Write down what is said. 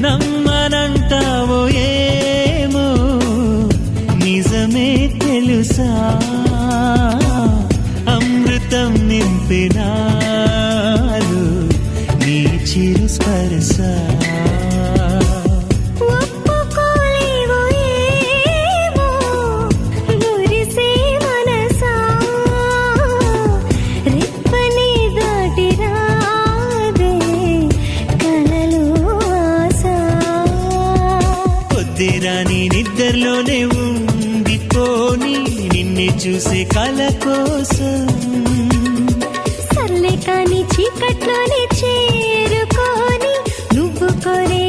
నమ్మనంటావో ఏమో నిజమే తెలుసా అమృతం నింపినాలు నీ చిరు స్పర్శ నీ నిద్రలోనే ఉండిపోని నిన్నే చూసే కల కోసం సర్లే కానీ చీకట్లోనే చేరుకొని నువ్వు కోరే